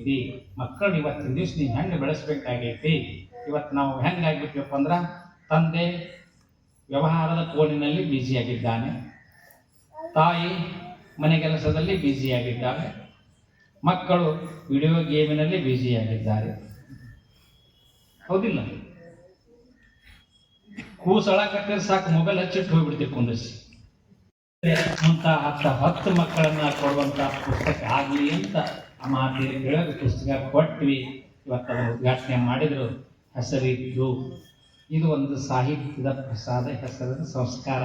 ಇದೆ ಮಕ್ಕಳು ಇವತ್ತಿನ ದಿವಸ ನೀವು ಹೆಂಗೆ ಬೆಳೆಸಬೇಕಾಗೈತಿ. ಇವತ್ತು ನಾವು ಹೆಂಗಾಗ್ಬಿಟ್ವಪ್ಪ ಅಂದ್ರೆ ತಂದೆ ವ್ಯವಹಾರದ ಕೋಲಿನಲ್ಲಿ ಬ್ಯುಸಿಯಾಗಿದ್ದಾನೆ, ತಾಯಿ ಮನೆ ಕೆಲಸದಲ್ಲಿ ಬ್ಯುಸಿಯಾಗಿದ್ದಾರೆ, ಮಕ್ಕಳು ವಿಡಿಯೋ ಗೇಮಿನಲ್ಲಿ ಬ್ಯುಸಿಯಾಗಿದ್ದಾರೆ. ಹೌದಿಲ್ಲ? ಕೂಸಳಕತ್ತಿದ್ರೆ ಸಾಕು ಮೊಬೈಲ್ ಹಚ್ಚಿಟ್ಟು ಹೋಗ್ಬಿಡ್ತೀವಿ ಕುಂದಿಸಿ. ಮುಂತ 10 ಮಕ್ಕಳನ್ನ ಕೊಡುವಂತ ಪುಸ್ತಕ ಆಗಲಿ ಅಂತ ಆ ಮಾತಿಗೆ ಕೇಳೋದು ಪುಸ್ತಕ ಕೊಟ್ವಿ. ಇವತ್ತು ಅದನ್ನು ಉದ್ಘಾಟನೆ ಮಾಡಿದ್ರು, ಹೆಸರಿದ್ದು. ಇದು ಒಂದು ಸಾಹಿತ್ಯದ ಪ್ರಸಾದ, ಹೆಸರದ ಸಂಸ್ಕಾರ.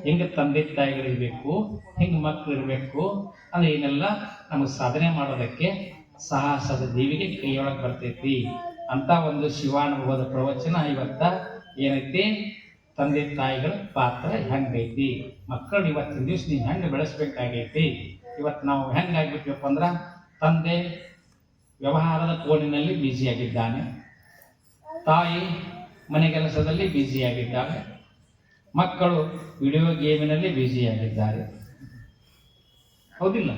ಹಿಂಗೆ ತಂದೆ ತಾಯಿಗಳಿರಬೇಕು, ಹಿಂಗೆ ಮಕ್ಕಳು ಇರಬೇಕು ಅಂದ್ರೆ ಏನೆಲ್ಲ ನಮಗೆ ಸಾಧನೆ ಮಾಡೋದಕ್ಕೆ ಸಾಹಸದ ದೇವಿಗೆ ಕೈಯೊಳಗೆ ಬರ್ತೈತಿ ಅಂತ ಒಂದು ಶಿವಾನುಭವದ ಪ್ರವಚನ. ಇವತ್ತ ಏನೈತಿ, ತಂದೆ ತಾಯಿಗಳ ಪಾತ್ರ ಹೆಂಗೈತಿ, ಮಕ್ಕಳು ಇವತ್ತಿನ ದಿವಸ ನೀವು ಹೆಂಗೆ ಬೆಳೆಸಬೇಕಾಗೈತಿ. ಇವತ್ತು ನಾವು ಹೆಂಗಾಗ್ಬಿಟ್ವಪ್ಪ ಅಂದ್ರೆ ತಂದೆ ವ್ಯವಹಾರದ ಕೋಲಿನಲ್ಲಿ ಬ್ಯುಸಿಯಾಗಿದ್ದಾನೆ, ತಾಯಿ ಮನೆ ಕೆಲಸದಲ್ಲಿ ಬ್ಯುಸಿಯಾಗಿದ್ದಾರೆ, ಮಕ್ಕಳು ವಿಡಿಯೋ ಗೇಮಿನಲ್ಲಿ ಬ್ಯುಸಿಯಾಗಿದ್ದಾರೆ. ಹೌದಿಲ್ಲ?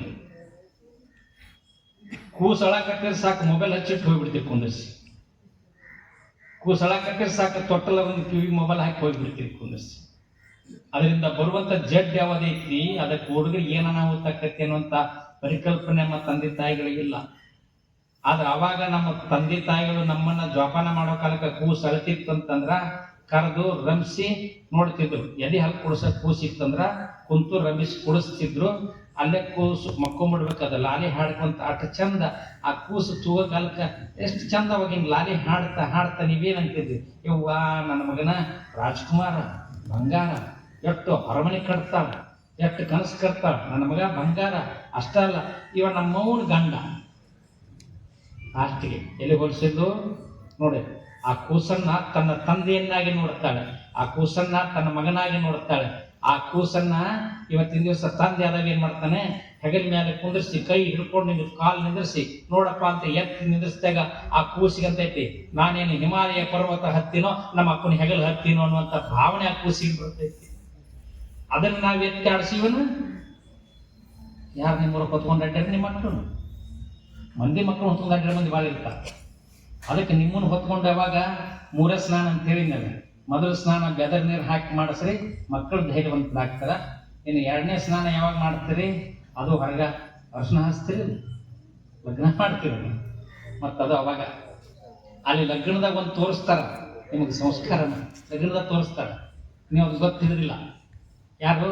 ಕೂಸಳಕತ್ತಿದ್ರೆ ಸಾಕು ಮೊಬೈಲ್ ಹಚ್ಚಿಟ್ಟು ಹೋಗ್ಬಿಡ್ತೀವಿ ಕುಂದಿಸಿ. ಕೂಸಳಕತ್ತಿದ್ರೆ ಸಾಕು ತೊಟ್ಟಲ ಒಂದು ಕಿವಿ ಮೊಬೈಲ್ ಹಾಕಿ ಹೋಗ್ಬಿಡ್ತೀವಿ ಕುಂದಿಸಿ. ಅದರಿಂದ ಬರುವಂತ ಜಡ್ ಯಾವ್ದೈತಿ, ಅದಕ್ಕೆ ಹುಡುಗರಿಗೆ ಏನಾಗುತ್ತಕ್ಕೈತಿ ಅನ್ನುವಂತ ಪರಿಕಲ್ಪನೆ ನಮ್ಮ ತಂದೆ ತಾಯಿಗಳಿಗಿಲ್ಲ. ಆದ್ರೆ ಅವಾಗ ನಮ್ಮ ತಂದೆ ತಾಯಿಗಳು ನಮ್ಮನ್ನ ಜೋಪಾನ ಮಾಡೋ ಕಾಲಕ್ಕೆ ಕೂಸು ಅಳ್ತಿತ್ತಂತಂದ್ರ ಕರೆದು ರಂಭಿಸಿ ನೋಡ್ತಿದ್ರು. ಎದೆ ಹಾಲು ಕುಡಿಸಕ್ ಕೂಸಿತ್ತಂದ್ರ ಕುಂತು ರಂಭಿಸಿ ಕುಡಿಸ್ತಿದ್ರು. ಅಲ್ಲೇ ಕೂಸು ಮಕ್ಕೊಂಬಿಡ್ಬೇಕದ ಲಾಲಿ ಹಾಡ್ಕೊಂತ ಅಷ್ಟು ಚಂದ ಆ ಕೂಸು ತೂಗ ಕಾಲಕ್ಕೆ ಎಷ್ಟು ಚಂದವಾಗಿ ಲಾಲಿ ಹಾಡ್ತಾ ನೀವೇನಂತಿದ್ರಿ, ಯವ್ವ ನನ್ನ ಮಗನ ರಾಜ್ಕುಮಾರ ಬಂಗಾರ, ಎಷ್ಟು ಹೊರಮನೆ ಕಟ್ತಾಳ, ಎಷ್ಟು ಕನಸು ಕಟ್ತಾಳ, ನನ್ನ ಮಗ ಬಂಗಾರ. ಅಷ್ಟ ಅಲ್ಲ, ಇವ ನಮ್ಮವನ ಗಂಡ. ಲಾಸ್ಟಿಗೆ ಎಲ್ಲಿ ಹೋಲಿಸಿದ್ದು ನೋಡಿ, ಆ ಕೂಸನ್ನ ತನ್ನ ತಂದೆಯನ್ನಾಗಿ ನೋಡ್ತಾಳೆ, ಆ ಕೂಸನ್ನ ತನ್ನ ಮಗನಾಗಿ ನೋಡ್ತಾಳೆ. ಆ ಕೂಸನ್ನ ಇವತ್ತಿನ ದಿವಸ ತಂದೆ ಆದಾಗ ಏನ್ ಮಾಡ್ತಾನೆ, ಹೆಗಲ ಮೇಲೆ ಕುಂದಿರ್ಸಿ ಕೈ ಹಿಡ್ಕೊಂಡು ಕಾಲು ನಿಂದಿರ್ಸಿ ನೋಡಪ್ಪ ಅಂತ ಎತ್ತಿ ನಿಂದಿರ್ಸಿದಾಗ ಆ ಕೂಸಿಗಂತೈತಿ, ನಾನೇನು ಹಿಮಾಲಯ ಪರ್ವತ ಹತ್ತಿನೋ ನಮ್ಮ ಅಪ್ಪನ ಹೆಗಲು ಹತ್ತಿನೋ ಅನ್ನುವಂಥ ಭಾವನೆ ಆ ಕೂಸಿಗೆ ಬರ್ತೈತಿ. ಅದನ್ನ ನಾವು ಎತ್ತಿ ಆಡಿಸಿವನು ಯಾರು ನಿಮ್ಮೂರ ಹೊತ್ಕೊಂಡು ಅಡ್ಡಾಡಿ ನಿಮ್ಮ ಮಕ್ಕಳು ಮಂದಿ ಮಕ್ಕಳು ಹೊತ್ಕೊಂಡು ಅಡ್ಡಾಡಿ ಮಂದಿ ಭಾಳ ಇರ್ತಾರೆ. ಅದಕ್ಕೆ ನಿಮ್ಮನ್ನು ಹೊತ್ಕೊಂಡು ಯಾವಾಗ ಮೂರೇ ಸ್ನಾನ ಅಂತ ಹೇಳಿದ್ನಲ್ಲ, ಮೊದಲು ಸ್ನಾನ ಬೆದರ್ ನೀರು ಹಾಕಿ ಮಾಡಿಸ್ರಿ, ಮಕ್ಕಳು ಧೈರ್ಯವಂತರಾಗ್ತಾರ. ಇನ್ನು 2ನೇ ಸ್ನಾನ ಯಾವಾಗ ಮಾಡ್ತೀರಿ, ಅದು ಹೊರಗ ಅರ್ಶನ ಹಚ್ತೀರಿ, ಲಗ್ನ ಮಾಡ್ತೀರಿ. ಮತ್ತದು ಅವಾಗ ಅಲ್ಲಿ ಲಗ್ನದಾಗ ಒಂದು ತೋರಿಸ್ತಾರ ನಿಮಗೆ ಸಂಸ್ಕಾರನ, ಲಗ್ನದಾಗ ತೋರಿಸ್ತಾರ. ನೀವು ಅದು ಗೊತ್ತಿರೋದಿಲ್ಲ. ಯಾರು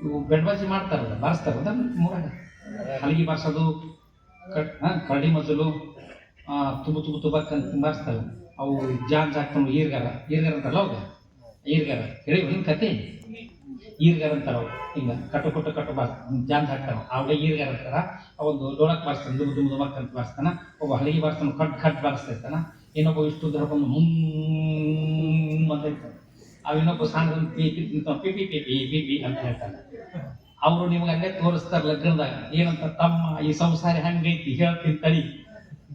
ಇವು ಬೆಡ್ಬಾಜಿ ಮಾಡ್ತಾರಲ್ಲ, ಬಾರಿಸ್ತಾರ ಮೂರಾಗ ಹಲಗಿ ಬಾರಿಸೋದು, ಕರಡಿ ಮಜಲು ತುಬಕ್ಕಂತ ಬಾರಿಸ್ತಾರ. ಅವು ಜಾನ್ ಹಾಕ್ಕೊಂಡು ಈರ್ಗಾರ ಅಂತಾರಲ್ಲ, ಅವಾಗ ಈರ್ಗಾರ ಹೇಳಿ ಹಿಂಗೆ ಕತೆ ಈರ್ಗಾರ ಅಂತಾರ. ಅವು ಹಿಂಗ ಕಟ್ಟು ಬಾರ್ಸ್ ಜಾನ್ ಹಾಕ್ತಾರ, ಅವಾಗ ಈರ್ಗಾರ ಅಂತಾರ. ಅವೊಂದು ಡೋಳಕ್ ಬಾರಿಸ್ತಾನ, ದುಮಕ್ಕಂತ ಬಾರಿಸ್ತಾನ. ಒಬ್ಬ ಹಲಗಿ ಬಾರಿಸ್ತಾನ, ಕಟ್ ಬಾರಿಸ್ತಾ ಇರ್ತಾನ. ಇನ್ನೊಬ್ಬ ಇಷ್ಟು ದೊಡ್ಡಕೊಂಡು ಅಂತ ಇರ್ತಾನೆ. ಅವು ಇನ್ನೊಬ್ಬ ಸಣ್ಣ ಪಿ ಪಿ ಅಂತ ಹೇಳ್ತಾನೆ. ಅವರು ನಿಮ್ಗೆ ಅಲ್ಲೇ ತೋರಿಸ್ತಾರ ಲಗ್ನದಾಗ ಏನಂತ, ತಮ್ಮ ಈ ಸಂಸಾರ ಹೆಂಗೈತಿ ಹೇಳ್ತೀನಿ ತಡಿ.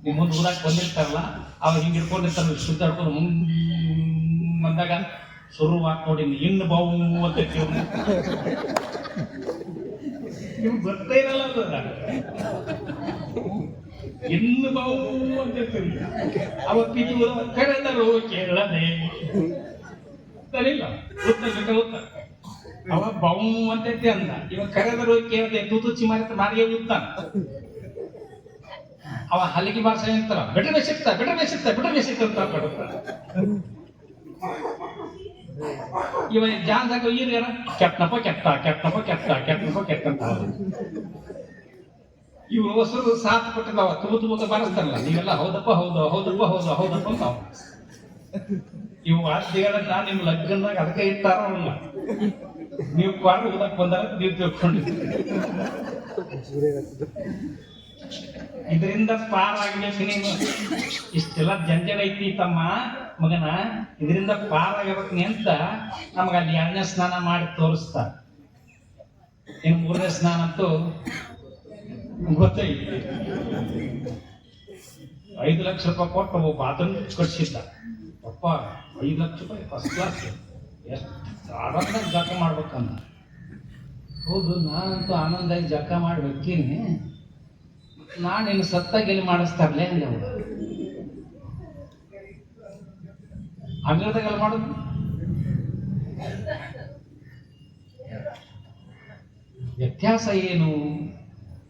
ನೀವು ಮುಂದೆ ಊರಾಕ್ ಬಂದಿರ್ತಾರಲ್ಲ, ಅವ್ರು ಹಿಂಗೆ ಹಿಡ್ಕೊಂಡಿರ್ತಾರೆ, ಶುದ್ಧ ಹಿಡ್ಕೊಂಡು ಬಂದಾಗ ಶುರುವಾತ್ ನೋಡಿ ಇನ್ನು ಬಾವು ಅಂತ ನಿಮ್ಗೆ ಗೊತ್ತೇ ಇರಲ್ಲ ಇನ್ನು ಬಾವು ಅಂತ ಅವತ್ತಿಗೆ ಕರೆದರು ಕೇಳದೆ ಸರಿಲ್ಲ ಉತ್ತ ಅವ ಬಾವು ಅಂತೈತಿ ಅಂದ. ಇವಾಗ ಕರೆದರು ಕೇಳದೆ ತೂತುಚ್ಚಿ ಮಾರಿಗೆ ಉತ್ತಾನ. ಅವ ಹಲಗಿ ಭಾಷೆ ಅಂತಾರ, ಬೆಟರ್ ಬೇಸಿಕ್ತ ಅಂತ ಪಡುತ್ತಾರ. ಇವ ಜಾನ್ದಾಗ ಈರ್ಗಾರ ಕೆಟ್ಟನಪ್ಪ ಕೆಟ್ಟ ಅಂತ. ಇವ್ರು ಹೊಸರು ಸಾತ್ ಕೊಟ್ಟಿದ್ದಾವ, ತುಬ ಬಾರಿಸ್ತಾರಲ್ಲ, ನೀವೆಲ್ಲ ಹೌದಪ್ಪ ಅಂತ. ಇವು ವಾದ್ಯಗಳನ್ನ ನಿಮ್ ಲಗ್ನದಾಗ ಅದಕ್ಕೆ ಇಟ್ಟಾರ ಅವನ್ನ. ನೀವು ಕ್ವಾರ್ ಓದಕ್ ಬಂದಾಗ ನೀವು ತಿಳ್ಕೊಂಡಿದ್ರಿ. ಇದರಿಂದ ಪಾರಾಗಬೇಕು ನೀನು. ಇಷ್ಟೆಲ್ಲ ಜಂಜಡ ಐತಿ ತಮ್ಮ ಮಗನ, ಇದರಿಂದ ಪಾರಾಗಬೇಕು ಅಂತ ನಮಗ ಅಲ್ಲಿ 2ನೇ ಸ್ನಾನ ಮಾಡಿ ತೋರಿಸ್ತಾರ. ಇನ್ನು 3ನೇ ಸ್ನಾನ ಅಂತೂ ಗೊತ್ತೈತಿ. 5 ಲಕ್ಷ ರೂಪಾಯಿ ಕೊಟ್ಟು ಒಬ್ಬ ಬಾತ್ರೂಮ್ ಕಟ್ಸಿದ್ದ. ಅಪ್ಪ 5 ಲಕ್ಷ ರೂಪಾಯಿ ಫಸ್ಟ್ ಕ್ಲಾಸ್, ಎಷ್ಟು ಆರಾಮಾಗಿ ಜಳಕ ಮಾಡ್ಬೇಕಂದ. ಹೌದು, ನಾನಂತೂ ಆನಂದಾಗಿ ಜಳಕ ಮಾಡಿ ಹೋಗ್ತೀನಿ. ನಾನು ಇನ್ನು ಸತ್ತಾಗ ಎಲ್ಲಿ ಮಾಡಿಸ್ತಾರಲೇ ಅಂದೆ ಅವರು. ಅಂಗಳದಾಗೆಲ್ಲ ಮಾಡೋದು. ವ್ಯತ್ಯಾಸ ಏನು?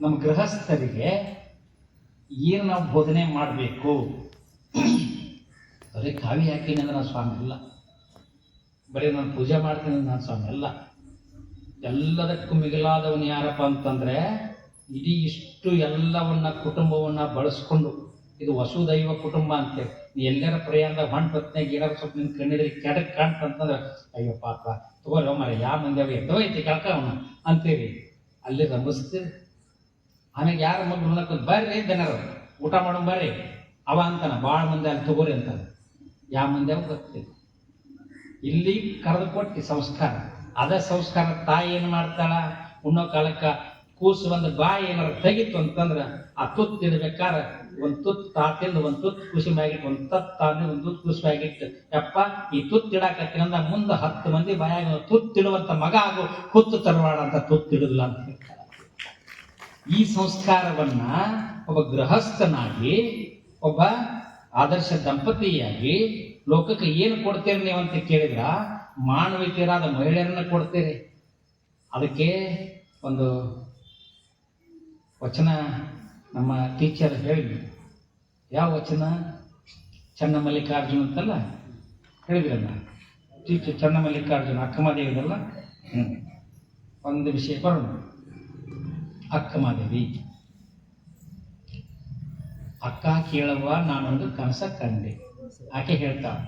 ನಮ್ಮ ಗೃಹಸ್ಥರಿಗೆ ಏನು ನಾವು ಬೋಧನೆ ಮಾಡಬೇಕು? ಬರೀ ಕಾವಿ ಹಾಕೀನಿ ಅಂದ್ರೆ ನಾನು ಸ್ವಾಮಿ ಅಲ್ಲ, ಬರೀ ನಾನು ಪೂಜೆ ಮಾಡ್ತೀನಿ ಅಂದ್ರೆ ನಾನು ಸ್ವಾಮಿ ಅಲ್ಲ. ಎಲ್ಲದಕ್ಕೂ ಮಿಗಿಲಾದವನು ಯಾರಪ್ಪ ಅಂತಂದರೆ, ಇಡೀ ಇಷ್ಟು ಎಲ್ಲವನ್ನ ಕುಟುಂಬವನ್ನು ಬಳಸ್ಕೊಂಡು, ಇದು ವಸುದೈವ ಕುಟುಂಬ ಅಂತೇಳಿ. ನೀ ಎಲ್ಲರ ಪ್ರಯಾಣದಾಗ ಹೊಂಟು ಹೊತ್ತಿನಾಗ ಏನಾದ್ರು ಸ್ವಲ್ಪ ನಿನ್ನ ಕಣ್ಣಿದ್ರಿಗೆ ಕೆಡಕ್ಕೆ ಕಾಣ್ತಂತಂದ್ರೆ, ಅಯ್ಯೋ ಪಾಪ ತಗೋರಿ ಮರ ಯಾವ ಮಂದಿ ಅವ ಎದ್ದೋ ಐತಿ ಕೆಳಕ ಅವನು ಅಂತೀರಿ, ಅಲ್ಲಿ ರಂಭಿಸ್ತೀರಿ. ಆಮೇಲೆ ಯಾರ ಮಗಳು ಅನ್ನಕ್ಕೆ ಬರ್ರಿ ಜನರು ಊಟ ಮಾಡೋ ಬರ್ರಿ ಅವ ಅಂತಾನ, ಭಾಳ ಮಂದಿ ಅಲ್ಲಿ ತಗೋರಿ ಅಂತಾನೆ. ಯಾವ ಮಂದಿ ಅವ ಗೊತ್ತಿಲ್ಲ. ಇಲ್ಲಿ ಕರೆದು ಕೊಟ್ಟು ಸಂಸ್ಕಾರ, ಅದ ಸಂಸ್ಕಾರ ತಾಯಿ ಏನು ಮಾಡ್ತಾಳ? ಉಣ್ಣೋ ಕಾಲಕ್ಕೆ ಕೂಸು ಒಂದು ಬಾಯಿ ಏನಾರು ತೆಗಿತು ಅಂತಂದ್ರೆ ಆ ತುತ್ತು ಇಡ್ಬೇಕಾರ ಒಂದು ತುತ್ತು ತಾತಿಂದ ಒಂದು ತುತ್ತು ಖುಷಿ ಮ್ಯಾಗಿಟ್ಟು, ಒಂದು ತತ್ತು ತಾಂದು ಒಂದು ತುತ್ತು ಖುಷಿ ಮ್ಯಾಗಿಟ್ಟು, ಯಪ್ಪ ಈ ತುತ್ತು ಇಡಾಕತ್ತೀನಿ ಅಂದ ಮುಂದೆ 10 ಮಂದಿ ಬಾಯಾಗ ತುತ್ತಿಡುವಂತ ಮಗ ಆಗು, ಹುತ್ತು ತರವಾಡ ಅಂತ ತುತ್ತಿಡುದಿಲ್ಲ ಅಂತ ಹೇಳ್ತಾರೆ. ಈ ಸಂಸ್ಕಾರವನ್ನ ಒಬ್ಬ ಗೃಹಸ್ಥನಾಗಿ, ಒಬ್ಬ ಆದರ್ಶ ದಂಪತಿಯಾಗಿ ಲೋಕಕ್ಕೆ ಏನು ಕೊಡ್ತೀರಿ ನೀವು ಅಂತ ಕೇಳಿದ್ರ, ಮಾನವಿಕರಾದ ಮಹಿಳೆಯರನ್ನ ಕೊಡ್ತೀರಿ. ಅದಕ್ಕೆ ಒಂದು ವಚನ ನಮ್ಮ ಟೀಚರ್ ಹೇಳಿದ್ರು. ಯಾವ ವಚನ? ಚನ್ನಮಲ್ಲಿಕಾರ್ಜುನ ಅಂತಲ್ಲ ಹೇಳಿದ್ರಲ್ಲ ಟೀಚರ್, ಚನ್ನಮಲ್ಲಿಕಾರ್ಜುನ ಅಕ್ಕಮಹಾದೇವಿದಲ್ಲ. ಒಂದು ವಿಷಯ ಬರೋಣ. ಅಕ್ಕಮಹಾದೇವಿ, ಅಕ್ಕ ಕೇಳುವ ನಾನೊಂದು ಕನಸ ಕಂಡೆ. ಆಕೆ ಹೇಳ್ತಾಳೆ,